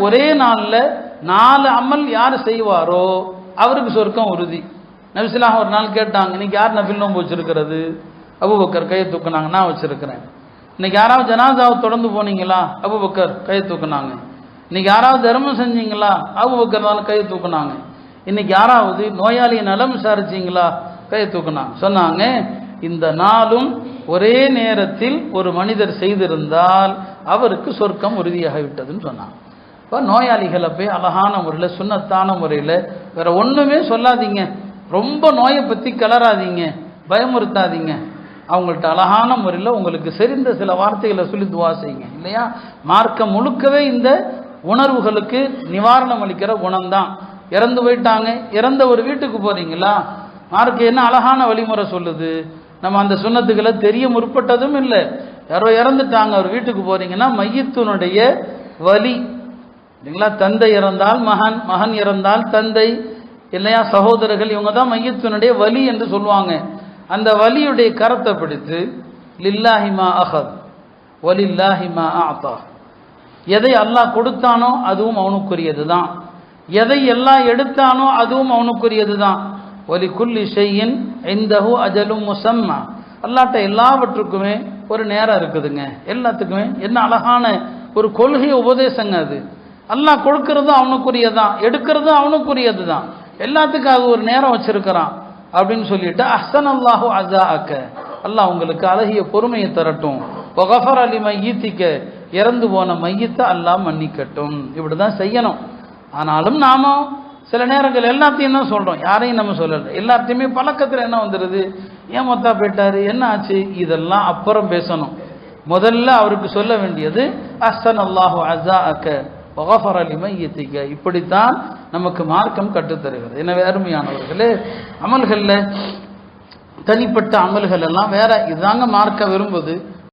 ஒரே நாள்ல 4 அமல் யார் செய்வாரோ அவருக்கு சொர்க்கம் உறுதி. நபிஸல்லாஹு ஒரு நாள் கேட்டாங்க, இன்னைக்கு யார் நஃபில் நோன்பு வச்சிருக்கிறது? அபூபக்கர் கையை தூக்குனாங்க, நான் வச்சிருக்கிறேன். இன்னைக்கு யாராவது ஜனாசாவை தொடர்ந்து போனீங்களா? அபூபக்கர் கையை தூக்குனாங்க. இன்னைக்கு யாராவது தர்மம் செஞ்சீங்களா? அபூபக்கர் கையை தூக்குனாங்க. இன்னைக்கு யாராவது நோயாளியை நலம் விசாரிச்சீங்களா? கையை தூக்குனாங்க. சொன்னாங்க, இந்த நாளும் ஒரே நேரத்தில் ஒரு மனிதர் செய்திருந்தால் அவருக்கு சொர்க்கம் உறுதியாகிவிட்டதுன்னு சொன்னாங்க. இப்போ நோயாளிகளை போய் அழகான முறையில் சுன்னத்தான முறையில் வேற ஒன்றுமே சொல்லாதீங்க, ரொம்ப நோயை பற்றி கிளறாதீங்க, பயமுறுத்தாதீங்க. அவங்கள்ட்ட அழகான முறையில் உங்களுக்கு தெரிந்த சில வார்த்தைகளை சொல்லி துவா செய்யுங்க. இல்லையா? மார்க்கம் முழுக்கவே இந்த உணர்வுகளுக்கு நிவாரணம் அளிக்கிற குணம்தான். இறந்து போயிட்டாங்க, இறந்த ஒரு வீட்டுக்கு போறீங்களா, மார்க்கம் என்ன அழகான வழிமுறை சொல்லுது. நம்ம அந்த சுன்னத்துக்களை தெரிய முற்பட்டதும் இல்லை. யாரோ இறந்துட்டாங்க, ஒரு வீட்டுக்கு போறீங்கன்னா மையத்தினுடைய வலி இல்லைங்களா, தந்தை இறந்தால் மகன், மகன் இறந்தால் தந்தை, இல்லையா சகோதரர்கள், இவங்க தான் மையத்தினுடைய வலி என்று சொல்லுவாங்க. அந்த வலியுடைய கரத்தை பிடித்து லில்லாஹி மா அஹத் வலில்லாஹி மா ஆதா, எதை அல்லாஹ் கொடுத்தானோ அதுவும் அவனுக்குரியது தான், எதை எல்லாம் எடுத்தானோ அதுவும் அவனுக்குரியது தான். ஒலி குல்லி ஷையின் இந்தஹு அஜலும் முஸம்மா, அல்லாஹ்ட்ட எல்லாவற்றுக்குமே ஒரு நேரம் இருக்குதுங்க, எல்லாத்துக்குமே. என்ன அழகான ஒரு கொள்கை உபதேசங்க அது. அல்லாஹ் கொடுக்கறதும் அவனுக்குரியதான், எடுக்கிறதும் அவனுக்குரியது தான், எல்லாத்துக்காக ஒரு நேரம் வச்சிருக்கிறான் அப்படின்னு சொல்லிட்டு அஹ்சன் அல்லாஹு அஸாஅக, அல்லாஹ் உங்களுக்கு அழகிய பொறுமையை தரட்டும். வகஃபர லிமையித்திக, இறந்து போன மையத்தை அல்லாஹ் மன்னிக்கட்டும். இப்படிதான் செய்யணும். ஆனாலும் நாம சில நேரங்கள் எல்லாத்தையும் தான் சொல்றோம், யாரையும் நம்ம சொல்லல. எல்லாத்தையுமே பழக்கத்தில் என்ன வந்துடுது, ஏன் மொத்தா போயிட்டாரு, என்ன ஆச்சு, இதெல்லாம் அப்புறம் பேசணும். முதல்ல அவருக்கு சொல்ல வேண்டியது அஹ்சன் அல்லாஹு அஸாஅக வகஃபர லிமையித்திக. இப்படித்தான் நமக்கு மார்க்கம் கற்றுத்தருகிறது. எனவே அருமையானவர்களே, அமல்களில் தனிப்பட்ட அமல்கள் எல்லாம் வேற, இதுதாங்க மார்க்க விரும்புது.